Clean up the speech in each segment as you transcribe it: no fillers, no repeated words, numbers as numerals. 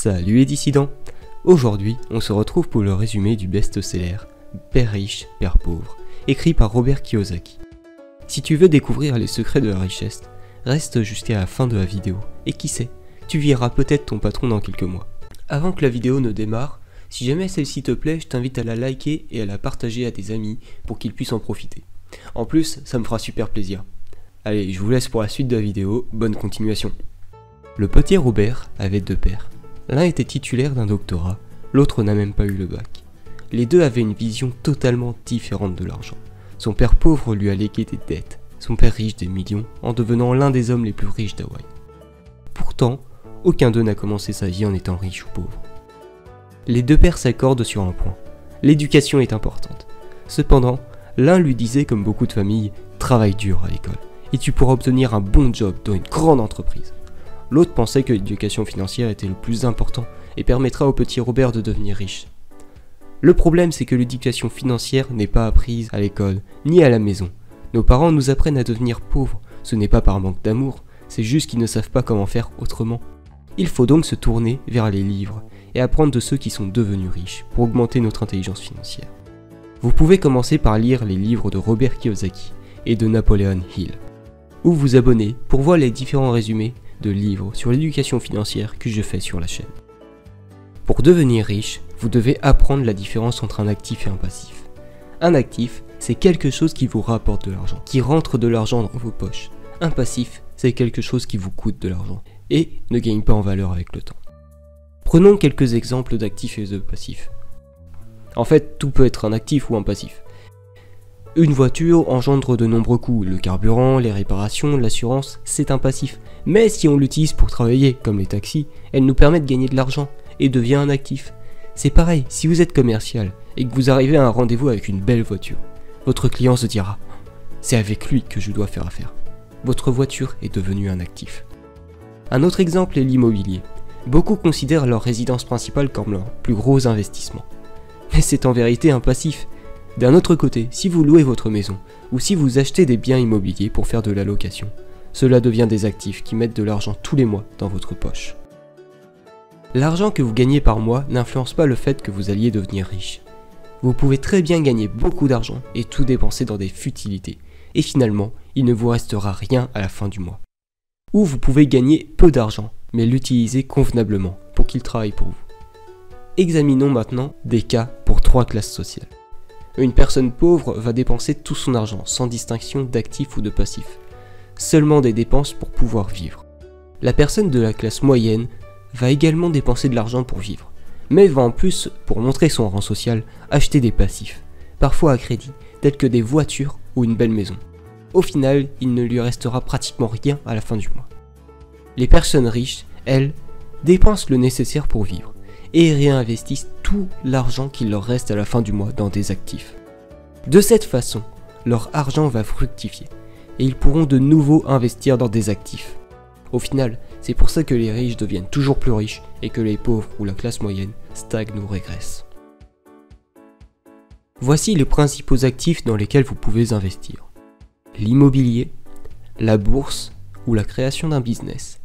Salut les dissidents! Aujourd'hui, on se retrouve pour le résumé du best-seller Père riche, Père pauvre, écrit par Robert Kiyosaki. Si tu veux découvrir les secrets de la richesse, reste jusqu'à la fin de la vidéo, et qui sait, tu verras peut-être ton patron dans quelques mois. Avant que la vidéo ne démarre, si jamais celle-ci te plaît, je t'invite à la liker et à la partager à tes amis pour qu'ils puissent en profiter. En plus, ça me fera super plaisir. Allez, je vous laisse pour la suite de la vidéo, bonne continuation. Le petit Robert avait deux pères. L'un était titulaire d'un doctorat, l'autre n'a même pas eu le bac. Les deux avaient une vision totalement différente de l'argent. Son père pauvre lui a légué des dettes, son père riche des millions, en devenant l'un des hommes les plus riches d'Hawaï. Pourtant, aucun d'eux n'a commencé sa vie en étant riche ou pauvre. Les deux pères s'accordent sur un point, l'éducation est importante. Cependant, l'un lui disait comme beaucoup de familles, travaille dur à l'école, et tu pourras obtenir un bon job dans une grande entreprise. L'autre pensait que l'éducation financière était le plus important et permettra au petit Robert de devenir riche. Le problème, c'est que l'éducation financière n'est pas apprise à l'école, ni à la maison. Nos parents nous apprennent à devenir pauvres, ce n'est pas par manque d'amour, c'est juste qu'ils ne savent pas comment faire autrement. Il faut donc se tourner vers les livres et apprendre de ceux qui sont devenus riches pour augmenter notre intelligence financière. Vous pouvez commencer par lire les livres de Robert Kiyosaki et de Napoleon Hill, ou vous abonner pour voir les différents résumés de livres sur l'éducation financière que je fais sur la chaîne. Pour devenir riche, vous devez apprendre la différence entre un actif et un passif. Un actif, c'est quelque chose qui vous rapporte de l'argent, qui rentre de l'argent dans vos poches. Un passif, c'est quelque chose qui vous coûte de l'argent et ne gagne pas en valeur avec le temps. Prenons quelques exemples d'actifs et de passifs. En fait, tout peut être un actif ou un passif. Une voiture engendre de nombreux coûts, le carburant, les réparations, l'assurance, c'est un passif. Mais si on l'utilise pour travailler, comme les taxis, elle nous permet de gagner de l'argent et devient un actif. C'est pareil, si vous êtes commercial et que vous arrivez à un rendez-vous avec une belle voiture, votre client se dira « c'est avec lui que je dois faire affaire ». Votre voiture est devenue un actif. Un autre exemple est l'immobilier. Beaucoup considèrent leur résidence principale comme leur plus gros investissement. Mais c'est en vérité un passif. D'un autre côté, si vous louez votre maison, ou si vous achetez des biens immobiliers pour faire de la location, cela devient des actifs qui mettent de l'argent tous les mois dans votre poche. L'argent que vous gagnez par mois n'influence pas le fait que vous alliez devenir riche. Vous pouvez très bien gagner beaucoup d'argent et tout dépenser dans des futilités, et finalement, il ne vous restera rien à la fin du mois. Ou vous pouvez gagner peu d'argent, mais l'utiliser convenablement pour qu'il travaille pour vous. Examinons maintenant des cas pour 3 classes sociales. Une personne pauvre va dépenser tout son argent sans distinction d'actifs ou de passifs. Seulement des dépenses pour pouvoir vivre. La personne de la classe moyenne va également dépenser de l'argent pour vivre, mais va en plus, pour montrer son rang social, acheter des passifs, parfois à crédit, tels que des voitures ou une belle maison. Au final, il ne lui restera pratiquement rien à la fin du mois. Les personnes riches, elles, dépensent le nécessaire pour vivre et réinvestissent tout l'argent qu'il leur reste à la fin du mois dans des actifs. De cette façon, leur argent va fructifier et ils pourront de nouveau investir dans des actifs. Au final, c'est pour ça que les riches deviennent toujours plus riches et que les pauvres ou la classe moyenne stagnent ou régressent. Voici les principaux actifs dans lesquels vous pouvez investir. L'immobilier, la bourse ou la création d'un business,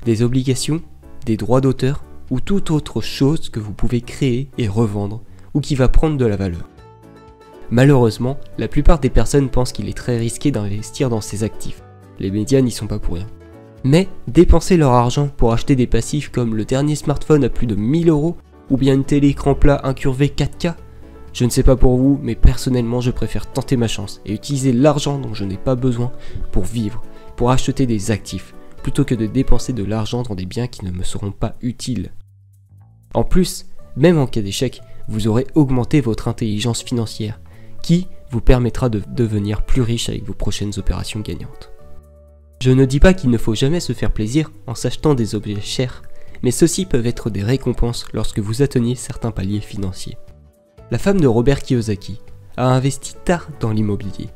des obligations, des droits d'auteur ou toute autre chose que vous pouvez créer et revendre ou qui va prendre de la valeur. Malheureusement, la plupart des personnes pensent qu'il est très risqué d'investir dans ces actifs. Les médias n'y sont pas pour rien. Mais dépenser leur argent pour acheter des passifs comme le dernier smartphone à plus de 1000 € ou bien une télé écran plat incurvé 4K, je ne sais pas pour vous, mais personnellement je préfère tenter ma chance et utiliser l'argent dont je n'ai pas besoin pour vivre, pour acheter des actifs, plutôt que de dépenser de l'argent dans des biens qui ne me seront pas utiles. En plus, même en cas d'échec, vous aurez augmenté votre intelligence financière, qui vous permettra de devenir plus riche avec vos prochaines opérations gagnantes. Je ne dis pas qu'il ne faut jamais se faire plaisir en s'achetant des objets chers, mais ceux-ci peuvent être des récompenses lorsque vous atteignez certains paliers financiers. La femme de Robert Kiyosaki a investi tard dans l'immobilier,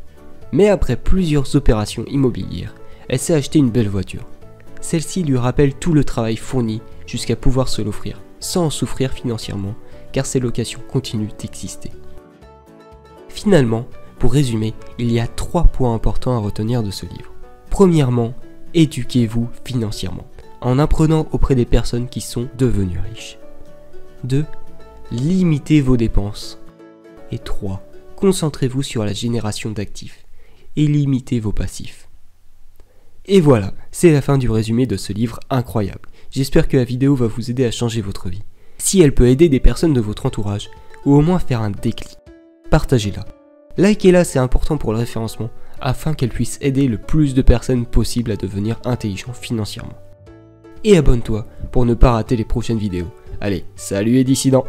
mais après plusieurs opérations immobilières, elle s'est acheté une belle voiture. Celle-ci lui rappelle tout le travail fourni jusqu'à pouvoir se l'offrir, sans en souffrir financièrement, car ses locations continuent d'exister. Finalement, pour résumer, il y a 3 points importants à retenir de ce livre. Premièrement, éduquez-vous financièrement. en apprenant auprès des personnes qui sont devenues riches. 2. Limitez vos dépenses. Et 3. Concentrez-vous sur la génération d'actifs et limitez vos passifs. Et voilà, c'est la fin du résumé de ce livre incroyable. J'espère que la vidéo va vous aider à changer votre vie. Si elle peut aider des personnes de votre entourage, ou au moins faire un déclic, partagez-la. Likez-la, c'est important pour le référencement, afin qu'elle puisse aider le plus de personnes possible à devenir intelligents financièrement. Et abonne-toi pour ne pas rater les prochaines vidéos. Allez, salut les dissidents!